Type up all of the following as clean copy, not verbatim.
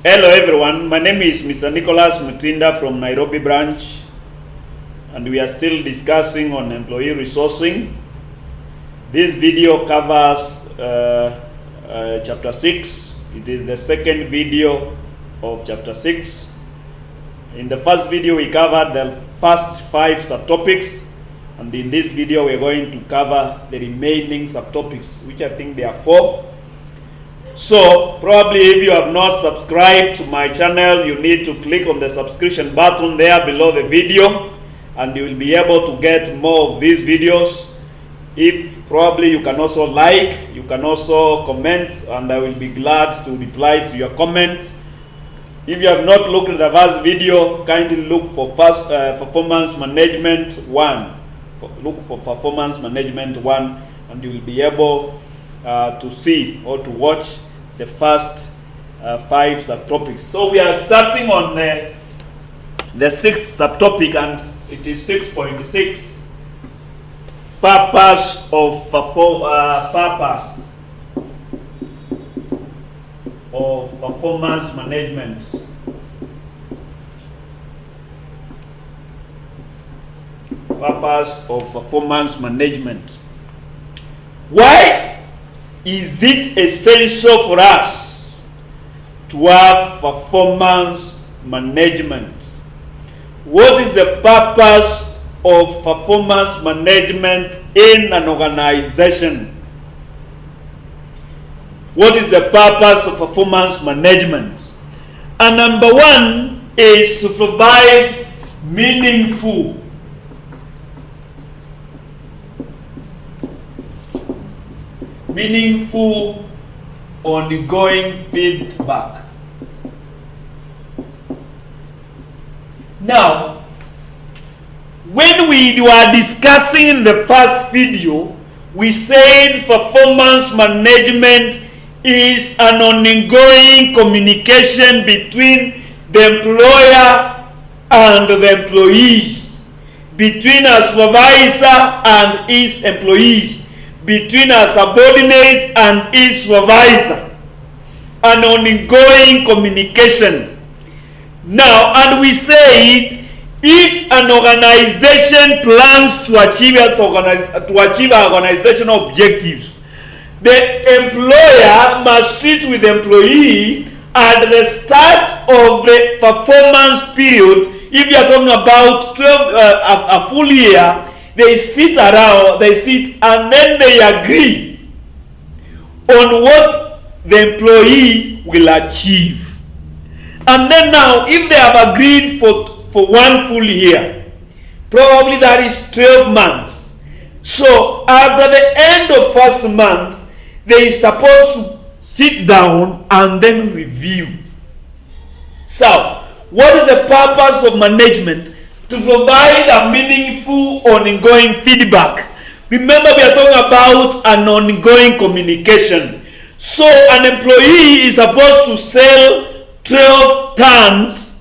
Hello everyone, my name is Mr. Nicholas Mutinda from Nairobi branch, and we are still discussing on employee resourcing. This video covers chapter 6. It is the second video of chapter 6. In the first video we covered the first 5 subtopics, and in this video we are going to cover the remaining subtopics, which I think there are 4. So probably if you have not subscribed to my channel, you need to click on the subscription button there below the video, and you will be able to get more of these videos. If probably you can also like, you can also comment, and I will be glad to reply to your comments. If you have not looked at the first video, kindly look for performance management 1. Look for performance management 1, and you will be able to see or to watch the first 5 subtopics. So we are starting on the 6th subtopic, and it is 6.6. Purpose of performance management. Purpose of performance management. Why is it essential for us to have performance management? What is the purpose of performance management in an organization? What is the purpose of performance management? And number 1 is to provide meaningful ongoing feedback. Now, when we were discussing in the first video, we said performance management is an ongoing communication between the employer and the employees, between a supervisor and his employees, between a subordinate and his supervisor, an ongoing communication. Now, and we said, if an organization plans to achieve organizational objectives, the employer must sit with the employee at the start of the performance period. If you are talking about a full year, they sit and then they agree on what the employee will achieve. And then now, if they have agreed for 1 full year, probably that is 12 months. So after the end of first month, they are supposed to sit down and then review. So, what is the purpose of management? To provide a meaningful ongoing feedback. Remember, we are talking about an ongoing communication. So an employee is supposed to sell 12 tons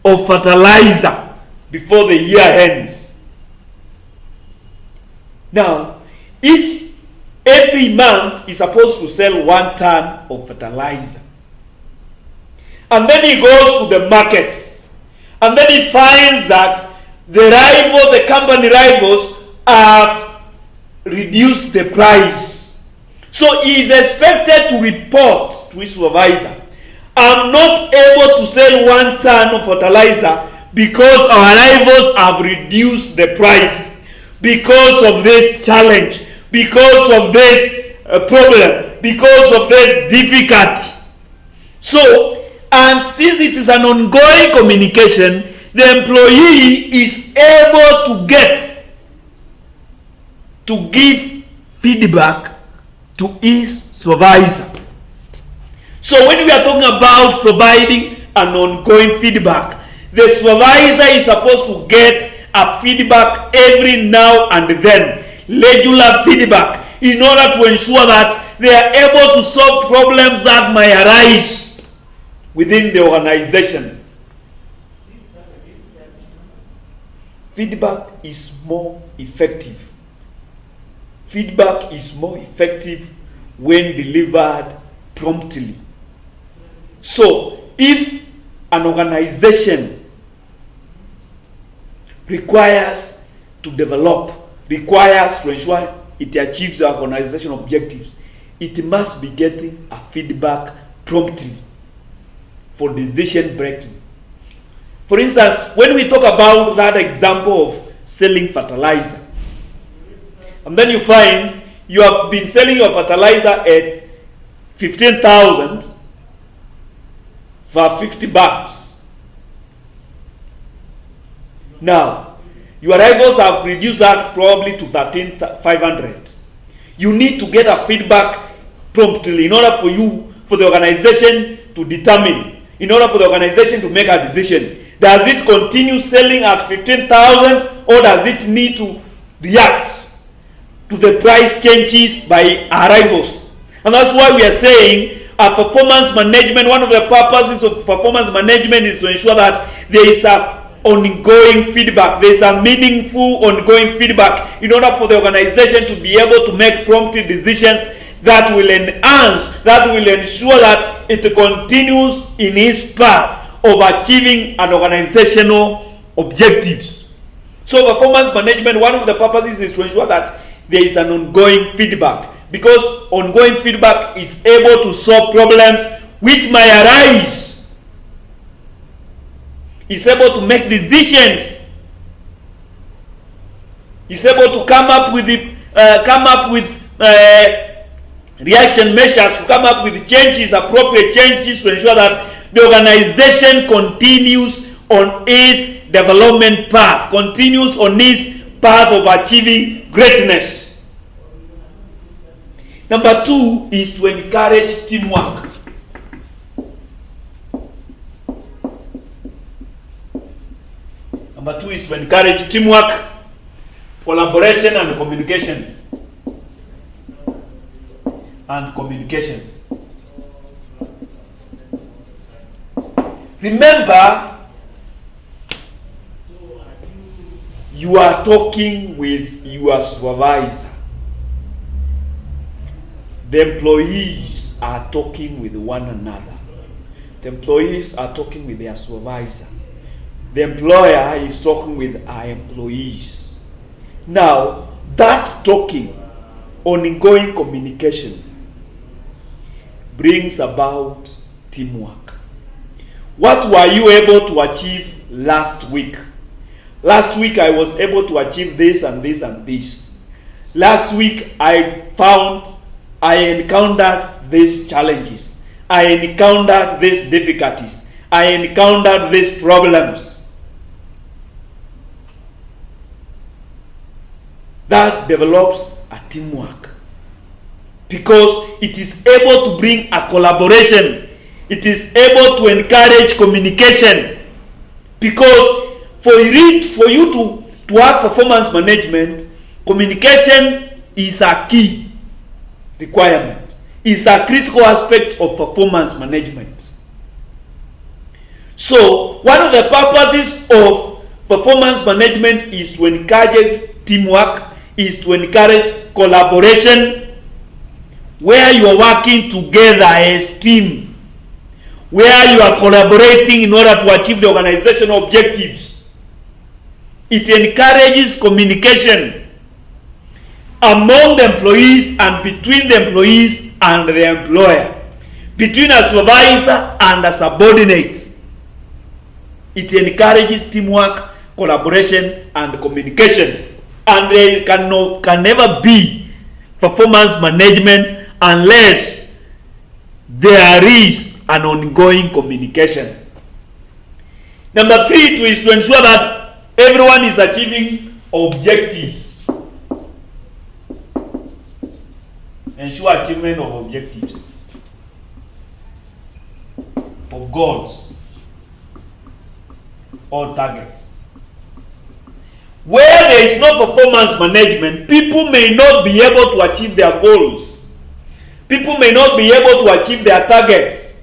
of fertilizer before the year ends. Now, every month is supposed to sell 1 ton of fertilizer. And then he goes to the markets. And then he finds that the company rivals have reduced the price. So he is expected to report to his supervisor, I'm not able to sell 1 ton of fertilizer because our rivals have reduced the price because of this challenge, because of this problem, because of this difficulty. So, and since it is an ongoing communication, the employee is able to give feedback to his supervisor. So when we are talking about providing an ongoing feedback, the supervisor is supposed to get a feedback every now and then, regular feedback, in order to ensure that they are able to solve problems that might arise within the organization. Feedback is more effective. Feedback is more effective when delivered promptly. So, if an organization requires to develop, requires to ensure it achieves the organization objectives, it must be getting a feedback promptly for decision breaking. For instance, when we talk about that example of selling fertilizer, and then you find you have been selling your fertilizer at 15,000 for 50 bucks. Now, your rivals have reduced that probably to 13,500. You need to get a feedback promptly in order for the organization to determine, in order for the organization to make a decision. Does it continue selling at 15,000 or does it need to react to the price changes by our rivals? And that's why we are saying performance management, one of the purposes of performance management is to ensure that there is a ongoing feedback, there is a meaningful ongoing feedback in order for the organization to be able to make prompt decisions that will enhance, that will ensure that it continues in its path of achieving an organizational objectives. So performance management, one of the purposes is to ensure that there is an ongoing feedback, because ongoing feedback is able to solve problems which may arise, is able to make decisions, is able to come up with reaction measures, to come up with changes, appropriate changes, to ensure that the organization continues on its development path, continues on its path of achieving greatness. Number 2 is to encourage teamwork. Number 2 is to encourage teamwork, collaboration, and communication. Remember, you are talking with your supervisor. The employees are talking with one another. The employees are talking with their supervisor. The employer is talking with our employees. Now, that talking, ongoing communication, brings about teamwork. What were you able to achieve last week? Last week I was able to achieve this and this and this. Last week I encountered these challenges. I encountered these difficulties. I encountered these problems. That develops a teamwork, because it is able to bring a collaboration. It is able to encourage communication, because for you to have performance management, communication is a key requirement. It's a critical aspect of performance management. So one of the purposes of performance management is to encourage teamwork, is to encourage collaboration, where you are working together as a team, where you are collaborating in order to achieve the organizational objectives. It encourages communication among the employees and between the employees and the employer, between a supervisor and a subordinate. It encourages teamwork, collaboration, and communication. And there can never be performance management unless there is an ongoing communication. Number 3 is to ensure that everyone is achieving objectives. Ensure achievement of objectives, of goals or targets. Where there is no performance management, people may not be able to achieve their goals. People may not be able to achieve their targets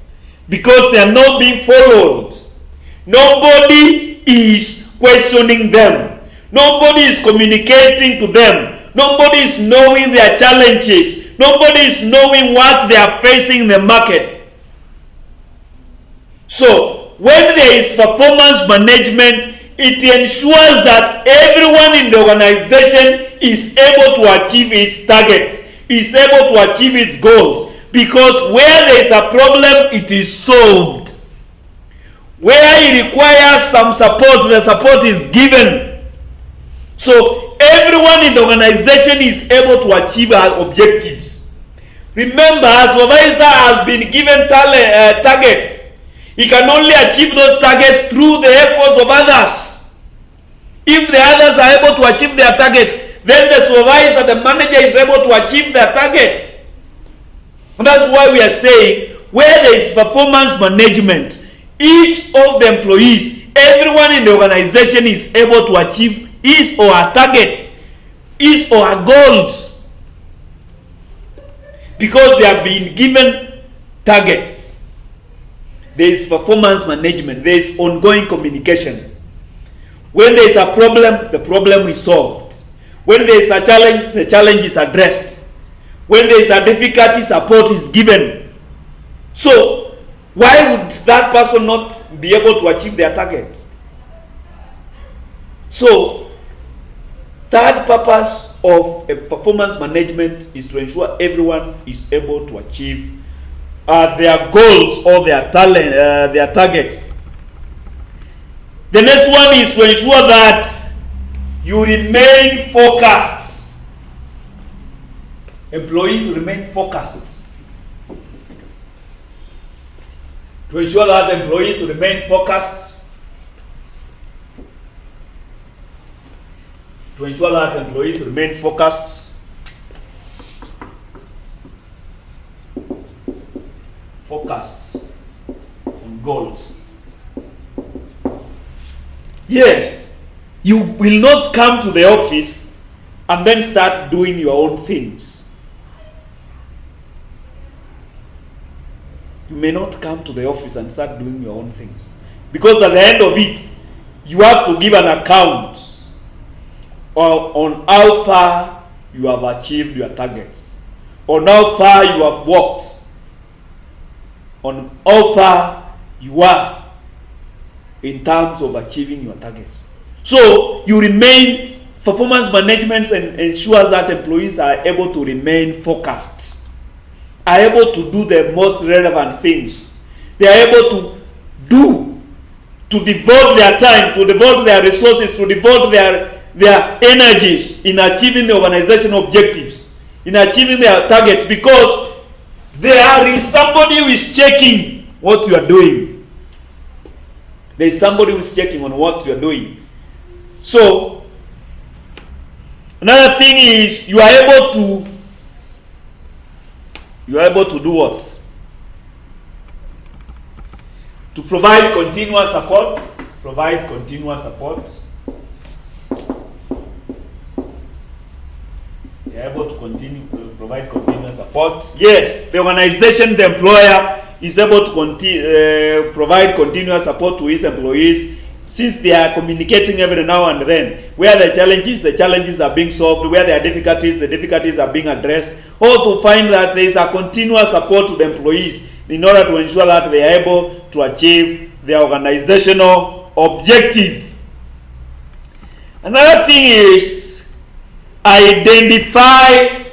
because they are not being followed. Nobody is questioning them. Nobody is communicating to them. Nobody is knowing their challenges. Nobody is knowing what they are facing in the market. So when there is performance management, it ensures that everyone in the organization is able to achieve its targets, is able to achieve its goals, because where there is a problem, it is solved. Where it requires some support, the support is given. So everyone in the organization is able to achieve our objectives. Remember, a supervisor has been given targets. He can only achieve those targets through the efforts of others. If the others are able to achieve their targets, then the supervisor, the manager, is able to achieve their targets. And that's why we are saying, where there is performance management, each of the employees, everyone in the organization is able to achieve his or her targets, his or her goals, because they have been given targets. There is performance management, there is ongoing communication. When there is a problem, the problem is solved. When there is a challenge, the challenge is addressed. When there is a difficulty, support is given. So, why would that person not be able to achieve their target? So, third purpose of a performance management is to ensure everyone is able to achieve their goals or their targets. The next one is to ensure that you remain focused. Employees remain focused. To ensure that employees remain focused. To ensure that employees remain focused. Focused on goals. Yes, you will not come to the office and then start doing your own things. You may not come to the office and start doing your own things, because at the end of it, you have to give an account on how far you have achieved your targets, on how far you have worked, on how far you are in terms of achieving your targets. So you remain, performance management ensures that employees are able to remain focused, are able to do the most relevant things. They are able to devote their time, to devote their resources, to devote their energies in achieving the organization objectives, in achieving their targets, because there is somebody who is checking what you are doing. There is somebody who is checking on what you are doing. So, another thing is you are able to do what? To provide continuous support. Provide continuous support. You are able to provide continuous support. Yes, the organization, the employer, is able to provide continuous support to his employees, since they are communicating every now and then. Where the challenges are being solved. Where there are difficulties, the difficulties are being addressed. Or to find that there is a continuous support to the employees in order to ensure that they are able to achieve their organizational objective. Another thing is identify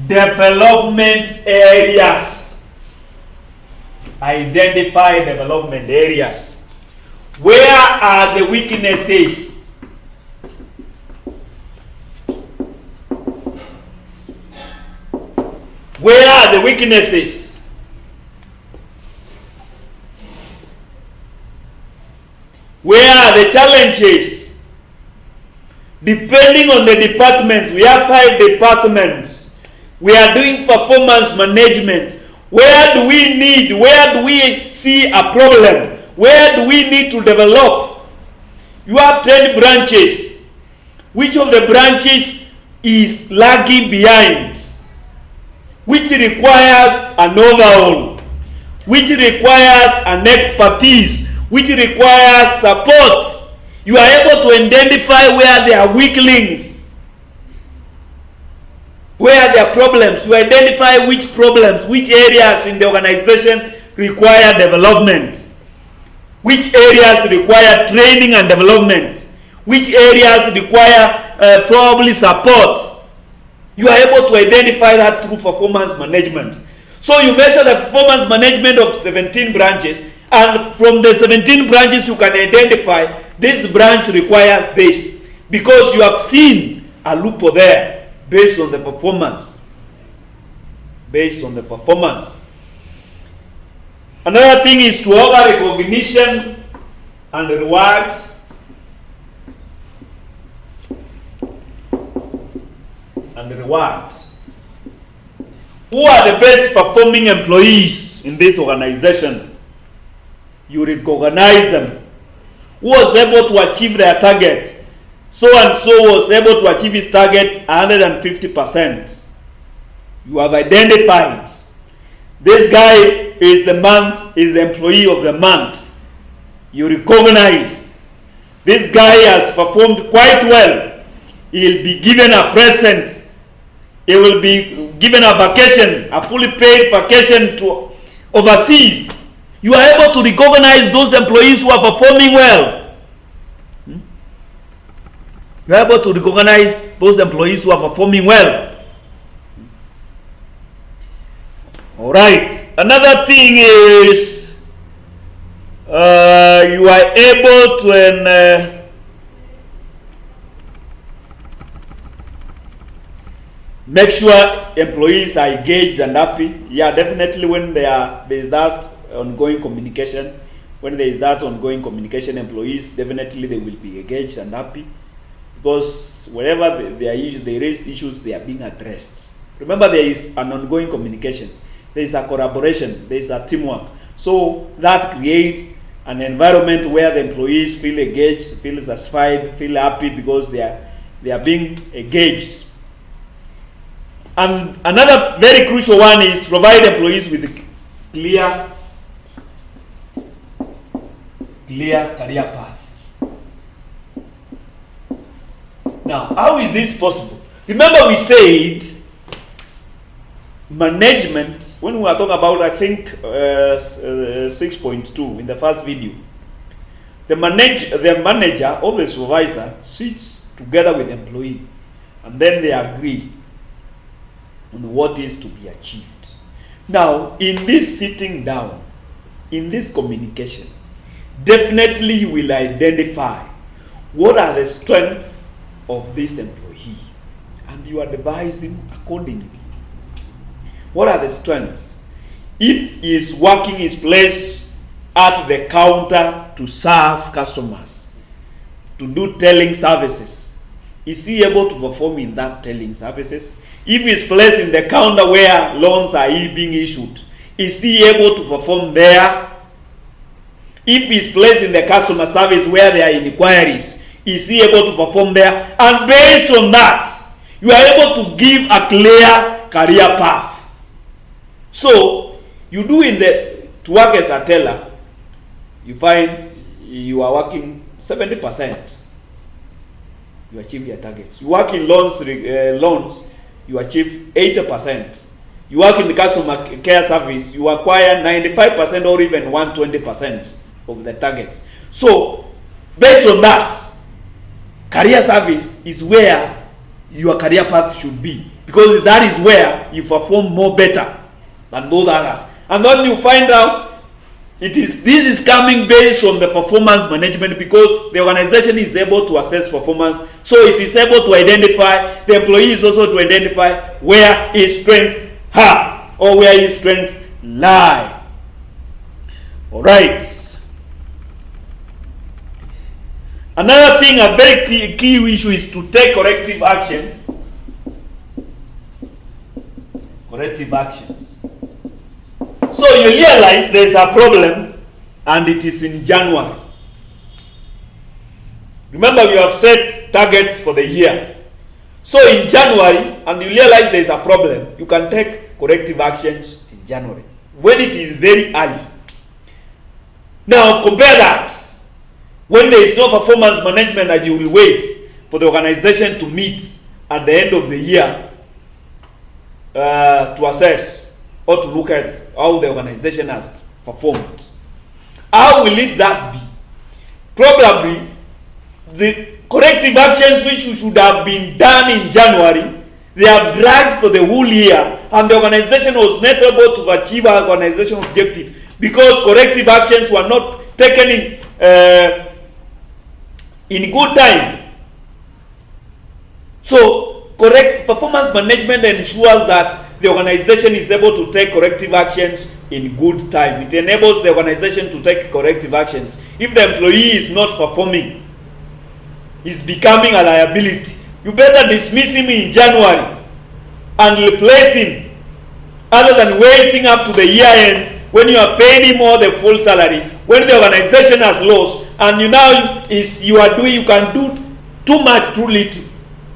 development areas. Identify development areas. Where are the weaknesses? Where are the weaknesses? Where are the challenges? Depending on the departments, we have 5 departments. We are doing performance management. Where do we see a problem? Where do we need to develop? You have 10 branches. Which of the branches is lagging behind? Which requires an overhaul? Which requires an expertise? Which requires support? You are able to identify where there are weak links, where there are problems. You identify which problems, which areas in the organization require development. which areas require training and development, which areas require probably support. You are able to identify that through performance management. So you measure the performance management of 17 branches, and from the 17 branches you can identify this branch requires this, because you have seen a loophole there based on the performance. Based on the performance. Another thing is to offer recognition and rewards. Who are the best performing employees in this organization? You recognize them. Who was able to achieve their target? So and so was able to achieve his target 150%. You have identified this guy is the employee of the month. You recognize this guy has performed quite well. He'll be given a present. He will be given a vacation, a fully paid vacation to overseas. You are able to recognize those employees who are performing well. You are able to recognize those employees who are performing well. All right. Another thing is you are able to make sure employees are engaged and happy. Yeah, definitely when there is that ongoing communication. When there is that ongoing communication, employees definitely they will be engaged and happy, because wherever they raise issues, they are being addressed. Remember, there is an ongoing communication. There is a collaboration. There is a teamwork. So that creates an environment where the employees feel engaged, feel satisfied, feel happy, because they are being engaged. And another very crucial one is provide employees with a clear career path. Now, how is this possible? Remember, we said management, when we were talking about, I think, 6.2 in the first video, the manager or the supervisor sits together with the employee, and then they agree on what is to be achieved. Now, in this sitting down, in this communication, definitely you will identify what are the strengths of this employee, and you advise him accordingly. What are the strengths? If he is working his place at the counter to serve customers, to do telling services, is he able to perform in that telling services? If he is placed in the counter where loans are being issued, is he able to perform there? If he is placed in the customer service where there are inquiries, is he able to perform there? And based on that, you are able to give a clear career path. So, you do to work as a teller, you find you are working 70%, you achieve your targets. You work in loans, you achieve 80%. You work in the customer care service, you acquire 95% or even 120% of the targets. So, based on that, career service is where your career path should be, because that is where you perform more better than those others. And then you find out this is coming based on the performance management, because the organization is able to assess performance. So it is able to identify, the employee is also to identify where his strengths are or where his strengths lie. All right. Another thing, a very key issue is to take corrective actions. Corrective actions. So you realize there is a problem, and it is in January. Remember, we have set targets for the year. So in January, and you realize there is a problem, you can take corrective actions in January, when it is very early. Now compare that when there is no performance management, and you will wait for the organization to meet at the end of the year to assess or to look at how the organization has performed. How will it that be? Probably the corrective actions which should have been done in January, they have dragged for the whole year, and the organization was not able to achieve our organization objective because corrective actions were not taken in good time. So correct performance management ensures that the organization is able to take corrective actions in good time. It enables the organization to take corrective actions. If the employee is not performing, is becoming a liability, you better dismiss him in January and replace him, other than waiting up to the year end when you are paying him all the full salary, when the organization has lost, and you can do too much too little.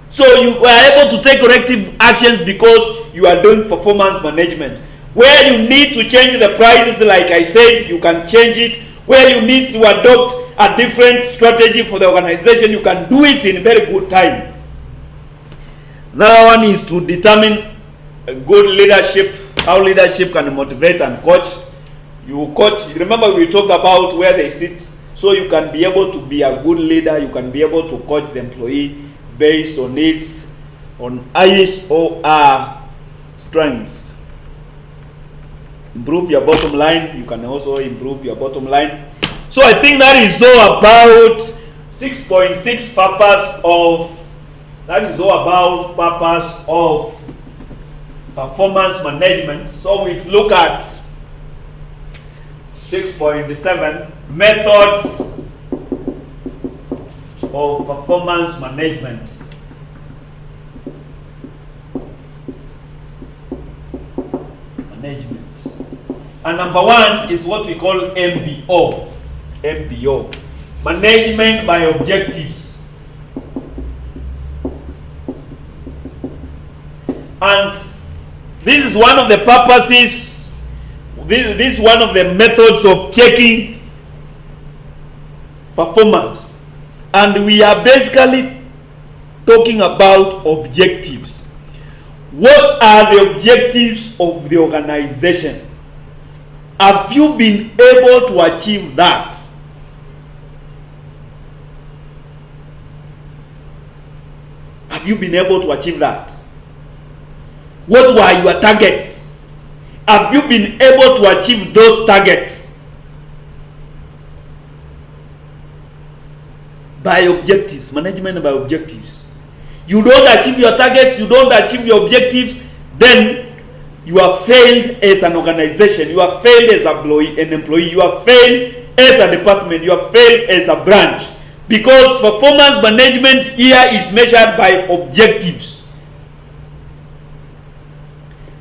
So you are able to take corrective actions because you are doing performance management. Where you need to change the prices, like I said, you can change it. Where you need to adopt a different strategy for the organization, you can do it in very good time. Another one is to determine a good leadership, how leadership can motivate and coach. You coach, remember we talked about where they sit, so you can be able to be a good leader, you can be able to coach the employee based on its, on his or her strengths. Improve your bottom line, you can also improve your bottom line. So I think that is all about 6.6 purpose of, that is all about purpose of performance management. So we look at 6.7 methods of performance management. And number one is what we call MBO. MBO, management by objectives. And this is one of the purposes, this is one of the methods of checking performance. And we are basically talking about objectives. What are the objectives of the organization? Have you been able to achieve that? Have you been able to achieve that? What were your targets? Have you been able to achieve those targets? By objectives, management by objectives. You don't achieve your targets, you don't achieve your objectives, then you have failed as an organization, you have failed as an employee, you have failed as a department, you have failed as a branch. Because performance management here is measured by objectives.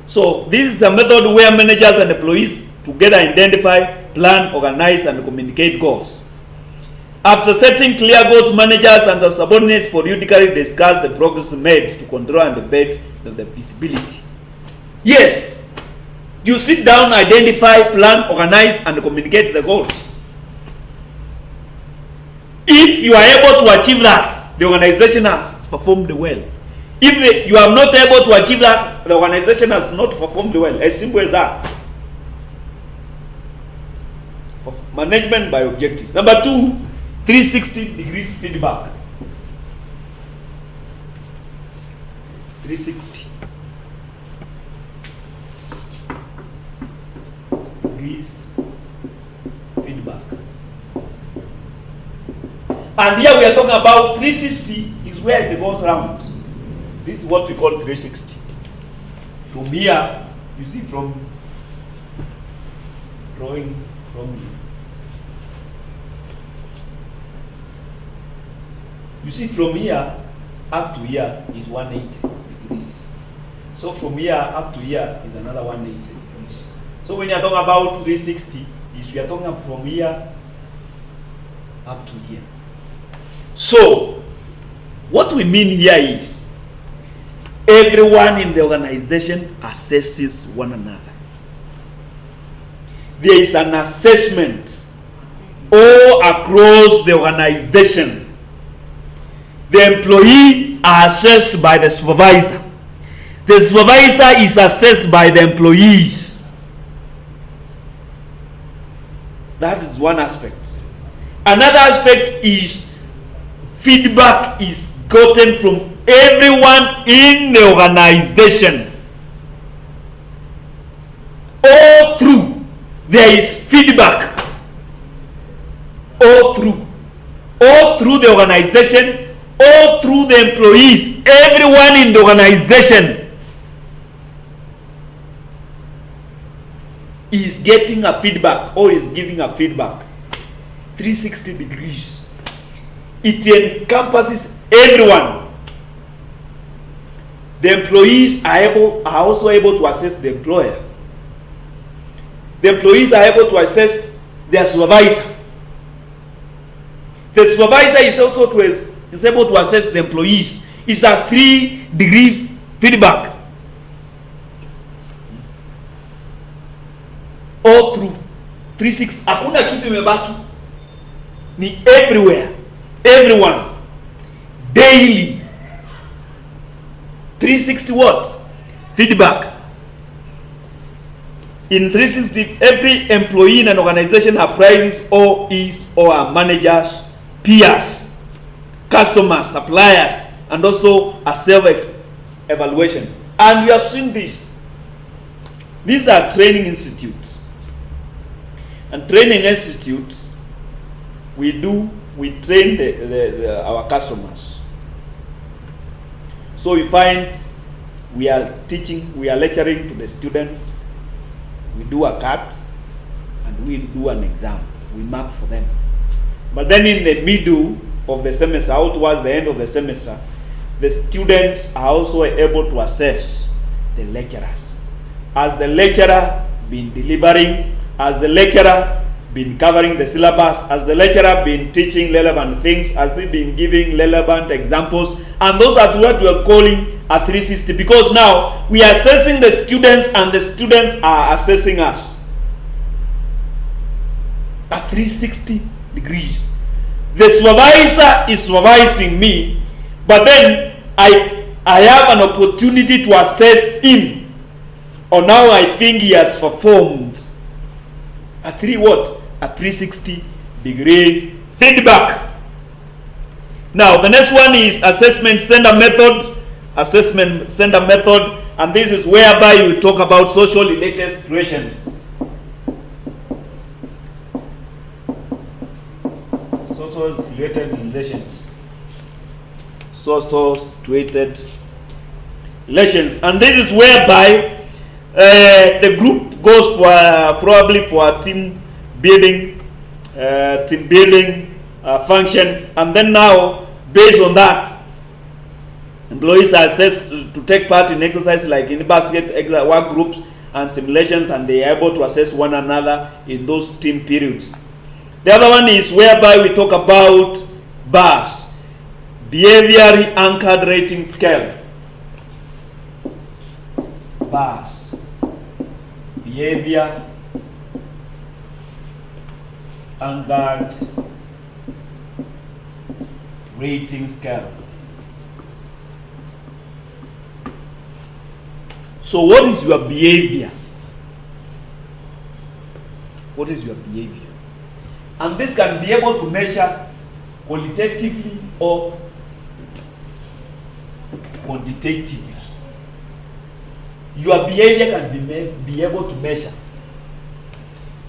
So this is a method where managers and employees together identify, plan, organize, and communicate goals. After setting clear goals, managers and the subordinates periodically discuss the progress made to control and debate the visibility. Yes, you sit down, identify, plan, organize, and communicate the goals. If you are able to achieve that, the organization has performed well. If you are not able to achieve that, the organization has not performed well. As simple as that. Management by objectives. Number two, 360 degrees feedback. 360 degrees feedback. And here we are talking about 360 is where it goes round. This is what we call 360. From here, you see from drawing from here. You see from here up to here is 180 degrees. So from here up to here is another 180 degrees. So when you are talking about 360, you are talking from here up to here. So what we mean here is everyone in the organization assesses one another. There is an assessment all across the organization. The employee are assessed by the supervisor. The supervisor is assessed by the employees. That is one aspect. Another aspect is feedback is gotten from everyone in the organization. All through, there is feedback. All through the organization, all through the employees, everyone in the organization is getting a feedback or is giving a feedback. 360 degrees. It encompasses everyone. The employees are also able to assess the employer. The employees are able to assess their supervisor. The supervisor is also able to assess the employees. It's a 3-degree feedback. All through 360. Hakuna kitu imebaki. Ni everywhere. Everyone. Daily. 360 what? Feedback. In 360, every employee in an organization appraises all his or her managers, peers, customers, suppliers, and also a self-evaluation. And we have seen this. These are training institutes. And training institutes, we train our customers. So we find we are lecturing to the students, we do a CAT, and we do an exam. We mark for them. But then in the middle of the semester, out towards the end of the semester, the students are also able to assess the lecturers. Has the lecturer been delivering? Has the lecturer been covering the syllabus? Has the lecturer been teaching relevant things? Has he been giving relevant examples? And those are what we are calling a 360, because now we are assessing the students and the students are assessing us. At 360 degrees. The supervisor is supervising me, but then I have an opportunity to assess him on how I think he has performed. A 360 degree feedback. Now the next one is assessment center method. Assessment center method, and this is whereby we talk about social related situations. Social related relations. Social situated relations, and this is whereby the group goes for probably for a team building function, and then now based on that, employees are assessed to take part in exercises like in basket work groups and simulations, and they are able to assess one another in those team periods. The other one is whereby we talk about BAS, Behavior Anchored Rating Scale. BAS, Behavior Anchored Rating Scale. So what is your behavior? What is your behavior? And this can be able to measure qualitatively or quantitatively. Your behavior can be able to measure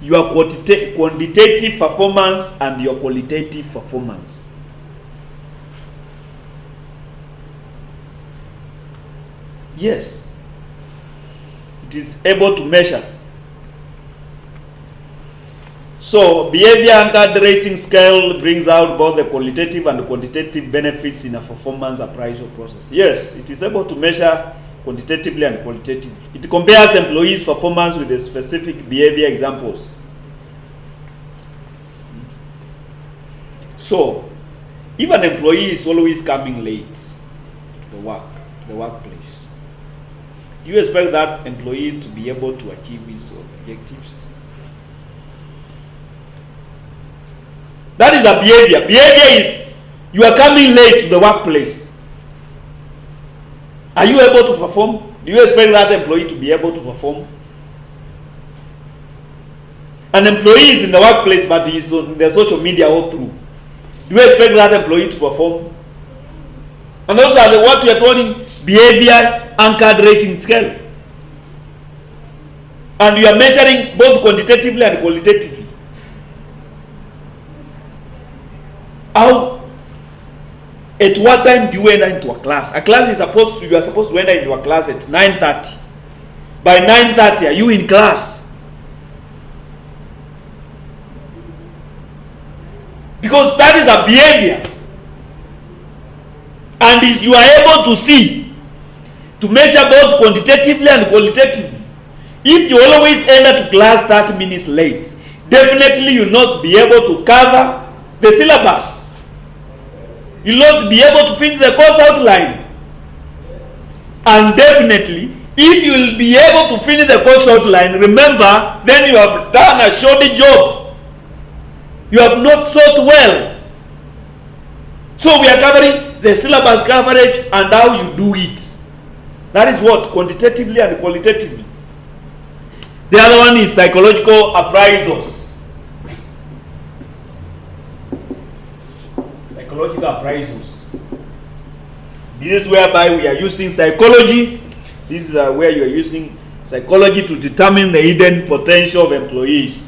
your quantitative performance and your qualitative performance. Yes. It is able to measure. So behavior anchored rating scale brings out both the qualitative and the quantitative benefits in a performance appraisal process. Yes, it is able to measure quantitatively and qualitatively. It compares employees' performance with the specific behavior examples. So if an employee is always coming late to the workplace, do you expect that employee to be able to achieve his objectives? That is a behavior. Behavior is you are coming late to the workplace. Are you able to perform? Do you expect that employee to be able to perform? An employee is in the workplace, but he is on the social media all through. Do you expect that employee to perform? And those are what we are calling behavior anchored rating scale. And you are measuring both quantitatively and qualitatively. How, at what time do you enter into a class? A class is you are supposed to enter into a class at 9:30. By 9:30, are you in class? Because that is a behavior. And if you are able to see, to measure both quantitatively and qualitatively, if you always enter to class 30 minutes late, definitely you will not be able to cover the syllabus. You will not be able to finish the course outline. And definitely, if you will be able to finish the course outline, remember, then you have done a shoddy job. You have not taught well. So we are covering the syllabus coverage and how you do it. That is what? Quantitatively and qualitatively. The other one is psychological appraisals. Psychological appraisals. This is whereby we are using psychology. This is where you are using psychology to determine the hidden potential of employees.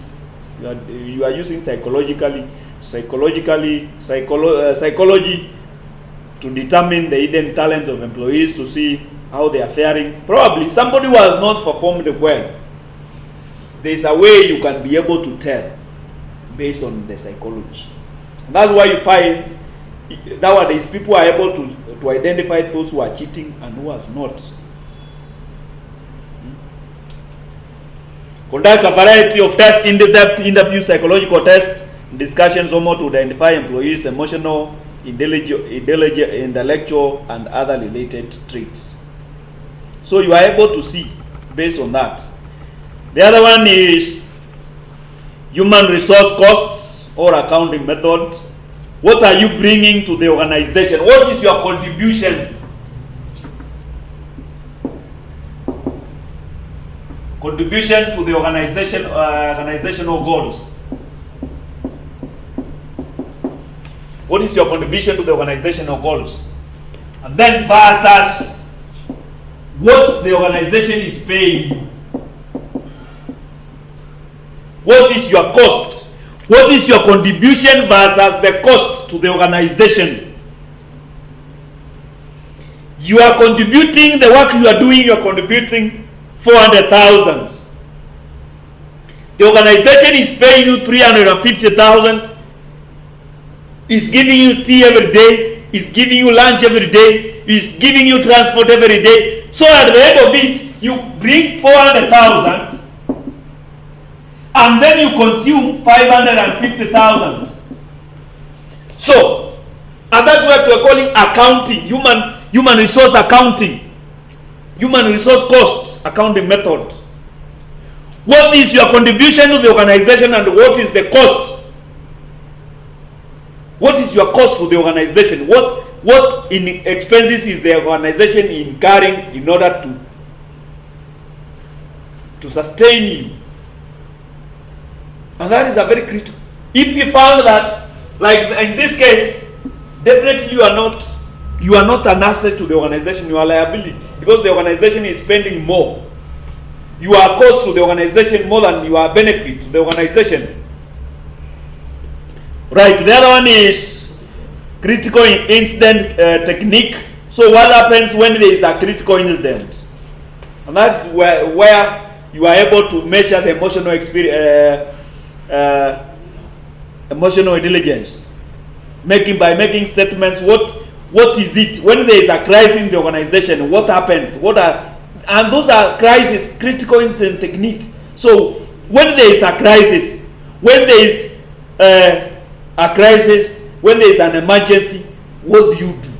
You are using psychology to determine the hidden talents of employees, to see how they are faring. Probably somebody who has not performed well, there is a way you can be able to tell based on the psychology. And that's why you find nowadays people are able to identify those who are cheating and who are not. Conduct a variety of tests, in-depth interview, psychological tests, discussions to identify employees' emotional, intellectual, and other related traits. So you are able to see based on that. The other one is human resource costs or accounting method. What are you bringing to the organization? What is your contribution? Contribution to the organization, organizational goals. What is your contribution to the organizational goals? And then versus what the organization is paying you. What is your cost? What is your contribution versus the cost to the organization? You are contributing, the work you are doing, you are contributing 400,000. The organization is paying you 350,000. Is giving you tea every day. Is giving you lunch every day. Is giving you transport every day. So at the end of it, you bring 400,000. And then you consume 550,000. So, and that's what we're calling accounting, human resource accounting, human resource costs accounting method. What is your contribution to the organization and what is the cost? What is your cost for the organization? What in expenses is the organization incurring in order to sustain you? And that is a very critical. If you found that, like in this case, definitely you are not an asset to the organization, you are a liability, because the organization is spending more. You are a cost to the organization more than you are a benefit to the organization. Right, the other one is critical incident technique. So what happens when there is a critical incident? And that's where you are able to measure the emotional experience, emotional intelligence, by making statements. What is it when there is a crisis in the organization? What happens? And those are crisis, critical incident technique. So when there is a crisis, when there is a crisis, when there is an emergency, what do you do?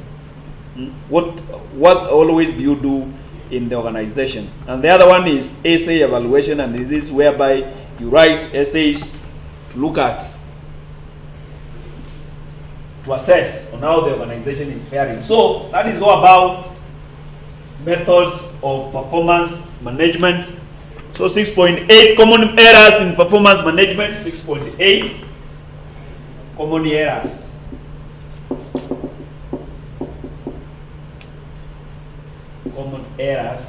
What always do you do in the organization? And the other one is essay evaluation, and this is whereby you write essays to look at, to assess on how the organization is faring. So that is all about methods of performance management. So 6.8 common errors in performance management. 6.8 common errors. Common errors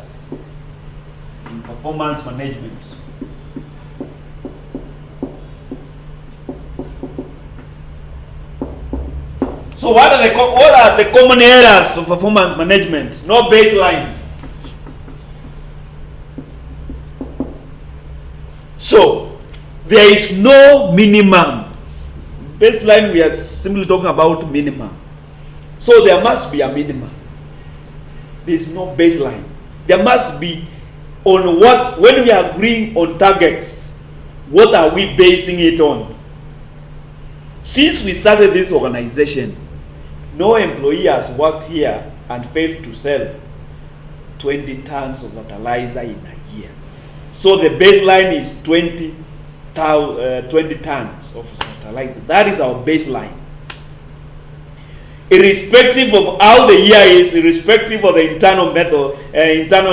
in performance management. So what are the common errors of performance management? No baseline. So there is no minimum. Baseline, we are simply talking about minimum. So there must be a minimum. There is no baseline. There must be on what, when we are agreeing on targets, what are we basing it on? Since we started this organization, no employee has worked here and failed to sell 20 tons of fertilizer in a year. So the baseline is 20 tons of fertilizer. That is our baseline. Irrespective of how the year is, irrespective of the internal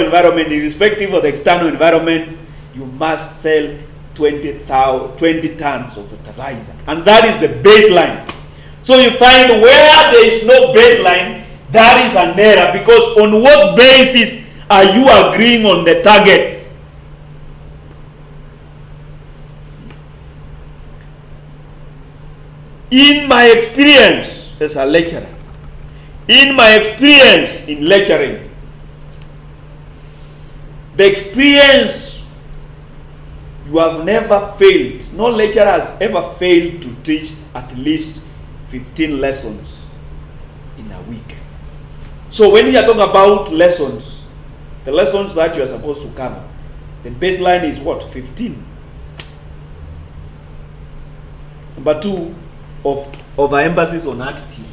environment, irrespective of the external environment, you must sell 20 tons of fertilizer. And that is the baseline. So you find where there is no baseline, that is an error, because on what basis are you agreeing on the targets? In my experience as a lecturer, in my experience in lecturing, the experience, you have never failed. No lecturer has ever failed to teach at least 15 lessons in a week. So when you are talking about lessons, the lessons that you are supposed to cover, the baseline is what? 15. Number 2, of overemphasis on attitude.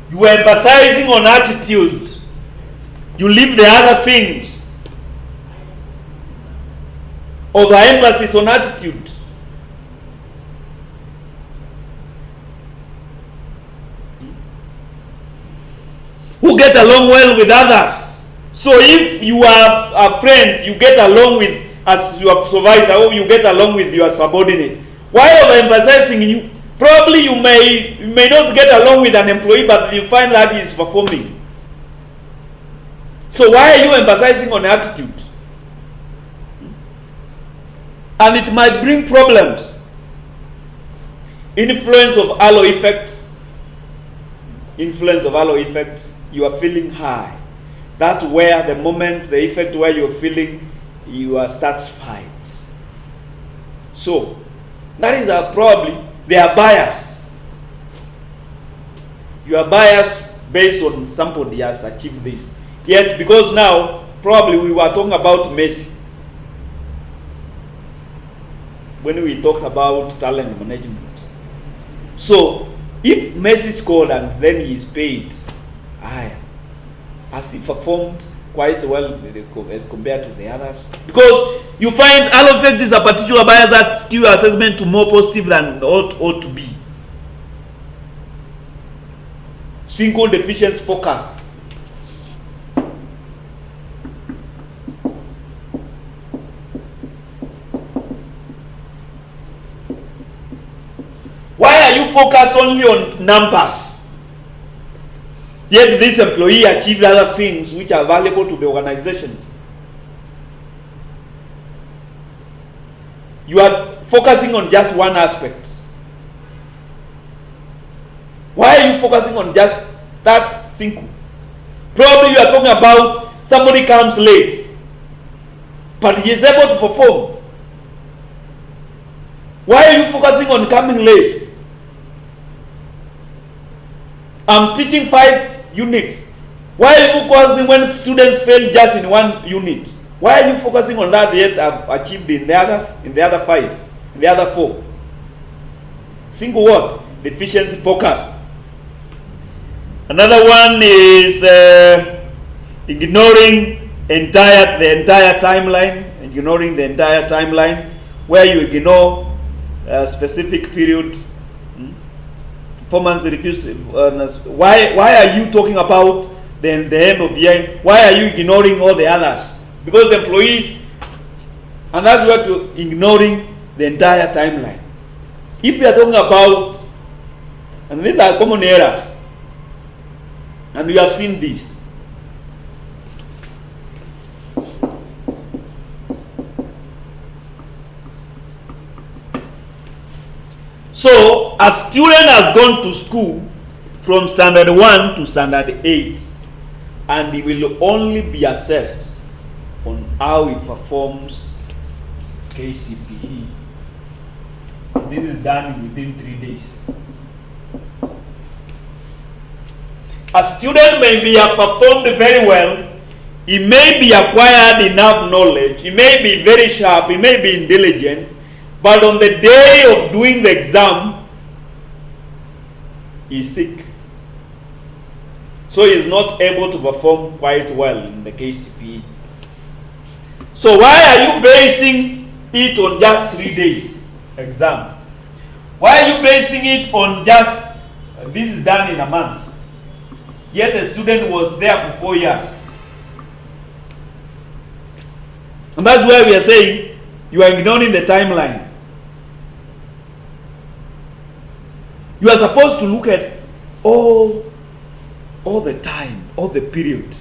You are emphasizing on attitude. You leave the other things. Overemphasis on attitude. Who get along well with others. So if you are a friend, you get along with, as your supervisor, or you get along with your subordinate. Why overemphasizing you? Probably you may not get along with an employee, but you find that he is performing. So why are you emphasizing on attitude? And it might bring problems. Influence of halo effect. Influence of halo effect. You are feeling high. That's where the moment, the effect where you're feeling you are satisfied. So that is probably they are biased. You are biased based on somebody has achieved this. Yet because now probably we were talking about Messi when we talked about talent management. So if Messi scored and then he is paid higher, as he performed quite well as compared to the others, because you find halo effect is a particular bias that skew assessment to more positive than ought to be. Single deficiency focus. Why are you focused only on numbers? Yet this employee achieved other things which are valuable to the organization. You are focusing on just one aspect. Why are you focusing on just that single? Probably you are talking about somebody comes late, but he is able to perform. Why are you focusing on coming late? I'm teaching 5 units. Why are you focusing when students fail just in 1 unit? Why are you focusing on that yet I've achieved in the other 5, in the other 4? Single what? Deficiency focus. Another one is ignoring the entire timeline, where you ignore a specific period performance reviews. Why are you talking about the end of the year? Why are you ignoring all the others? Because the employees, and that's why to ignoring the entire timeline. If we are talking about, and these are common errors, and we have seen this. So, a student has gone to school from standard 1 to standard 8, and he will only be assessed on how he performs KCPE. This is done within 3 days. A student may be performed very well, he may be acquired enough knowledge, he may be very sharp, he may be intelligent, but on the day of doing the exam, he is sick. So he is not able to perform quite well in the KCPE. So why are you basing it on just 3 days exam? Why are you basing it on just, this is done in a month? Yet the student was there for 4 years. And that's why we are saying you are ignoring the timeline. You are supposed to look at all the time, all the period.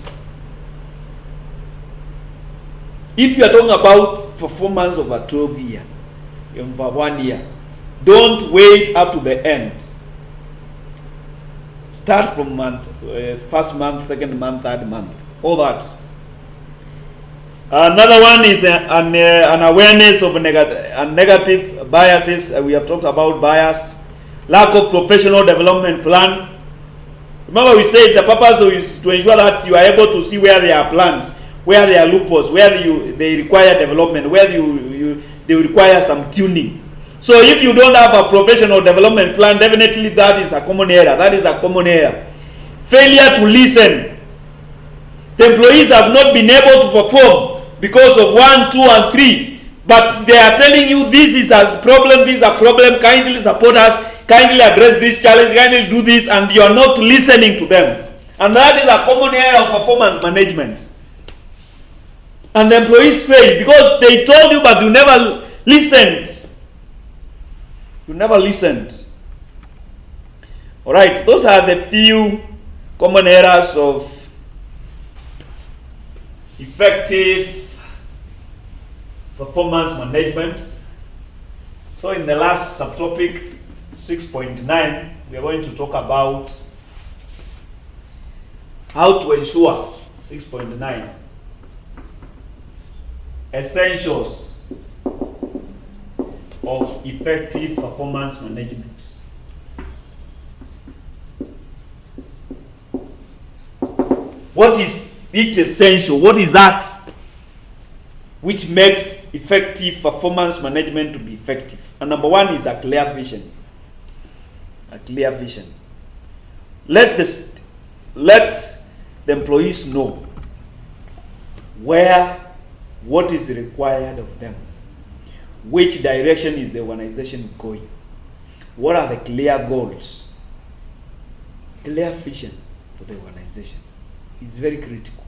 If you are talking about performance over 12 years, over 1 year, don't wait up to the end. Start from month, first month, second month, third month, all that. Another one is an awareness of negative biases. We have talked about bias. Lack of professional development plan. Remember we said the purpose is to ensure that you are able to see where there are plans, where there are loopholes, where they require development, where they require some tuning. So if you don't have a professional development plan, definitely that is a common error. That is a common error. Failure to listen. The employees have not been able to perform because of 1, 2, and 3. But they are telling you this is a problem, this is a problem, kindly support us, kindly address this challenge, kindly do this, and you are not listening to them. And that is a common error of performance management. And the employees fail because they told you but you never listened. You never listened. Alright, those are the few common errors of effective performance management. So in the last subtopic 6.9, we are going to talk about how to ensure 6.9 essentials of effective performance management. What is each essential? What is that which makes effective performance management to be effective? And number one is a clear vision. A clear vision. Let the employees know what is required of them. Which direction is the organization going? What are the clear goals? Clear vision for the organization is very critical.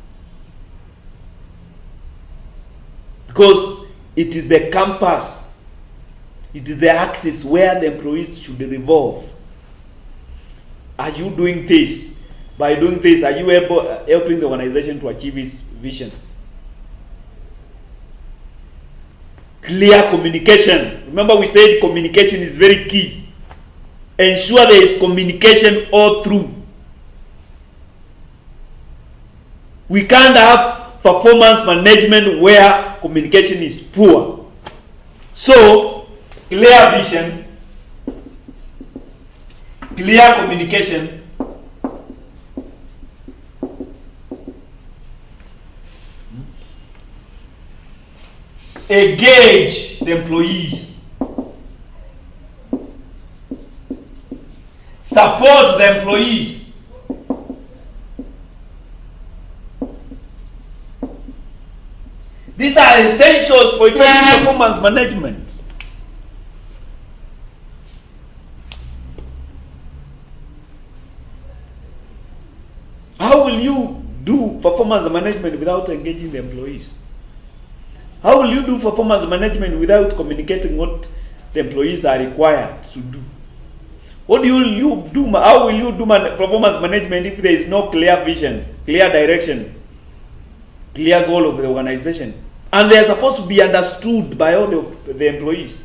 Because it is the compass, it is the axis where the employees should revolve. Are you doing this? By doing this, are you helping the organization to achieve its vision? Clear communication. Remember we said communication is very key. Ensure there is communication all through. We can't have performance management where communication is poor. So, clear vision, clear communication, engage the employees, support the employees. These are essentials for effective performance management. performance management without engaging the employees? How will you do performance management without communicating what the employees are required to do? What do you do? How will you do performance management if there is no clear vision, clear direction, clear goal of the organization, and they are supposed to be understood by all the employees?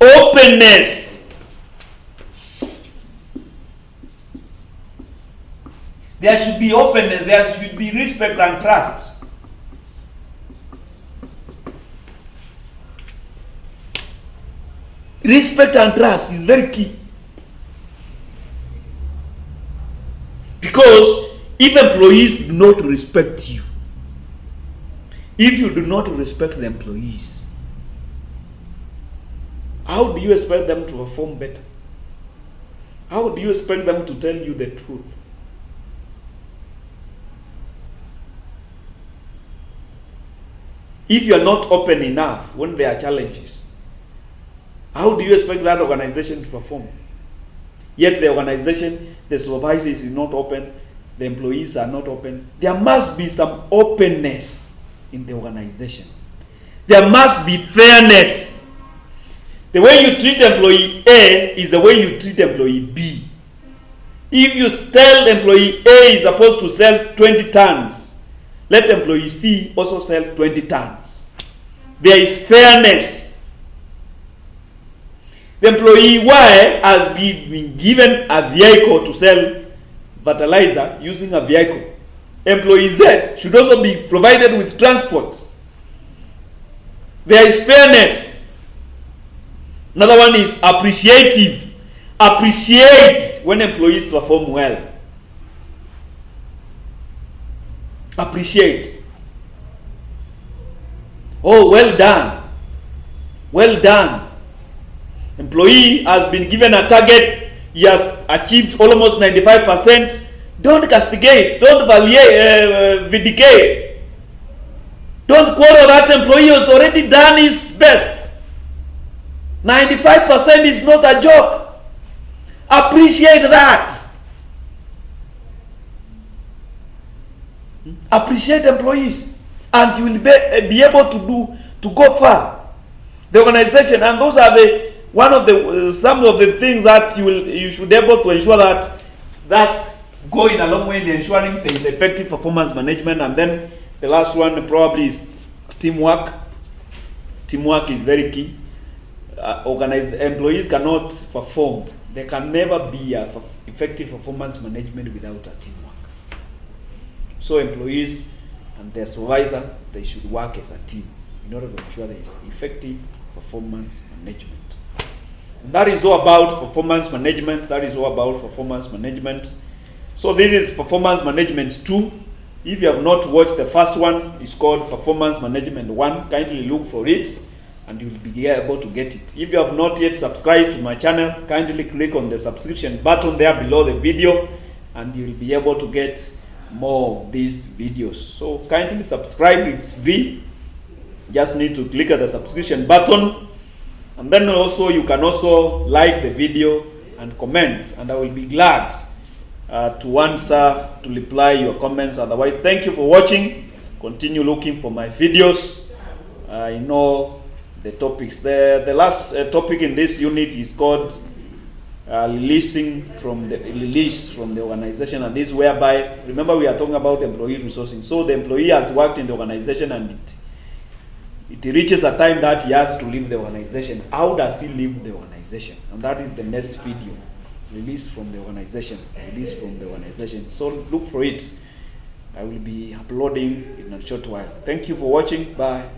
Openness. There should be openness. There should be respect and trust. Respect and trust is very key. Because if employees do not respect you, if you do not respect the employees, how do you expect them to perform better? How do you expect them to tell you the truth? If you are not open enough when there are challenges, how do you expect that organization to perform? Yet the organization, the supervisor is not open, the employees are not open. There must be some openness in the organization. There must be fairness. The way you treat employee A is the way you treat employee B. If you tell employee A is supposed to sell 20 tons, let employee C also sell 20 tons. There is fairness. The employee Y has been given a vehicle to sell fertilizer using a vehicle. Employee Z should also be provided with transport. There is fairness. Another one is appreciative. Appreciate when employees perform well. Appreciate. Oh, well done. Well done. Employee has been given a target. He has achieved almost 95%. Don't castigate. Don't vindicate. Don't quarrel that employee has already done his best. 95% is not a joke. Appreciate that. Appreciate employees, and you will be able to go far. The organization, and those are some of the things that you should be able to ensure that go in a long way in ensuring there is effective performance management. And then the last one probably is teamwork. Teamwork is very key. Employees cannot perform. There can never be effective performance management without a teamwork. So employees and their supervisor, they should work as a team in order to ensure there is effective performance management. And that is all about performance management. That is all about performance management. So this is performance management 2. If you have not watched the first one, it's called performance management 1. Kindly look for it, and you will be able to get it. If you have not yet subscribed to my channel, kindly click on the subscription button there below the video, and you will be able to get more of these videos. So kindly subscribe. It's free. Just need to click at the subscription button, and then also you can also like the video and comment, and I will be glad to answer, to reply your comments. Otherwise, thank you for watching. Continue looking for my videos. I know the topics there. The last topic in this unit is called release from the organization, and this whereby, remember, we are talking about employee resourcing. So the employee has worked in the organization, and it reaches a time that he has to leave the organization. How does he leave the organization? And that is the next video. Release from the organization. Release from the organization. So look for it. I will be uploading in a short while. Thank you for watching. Bye.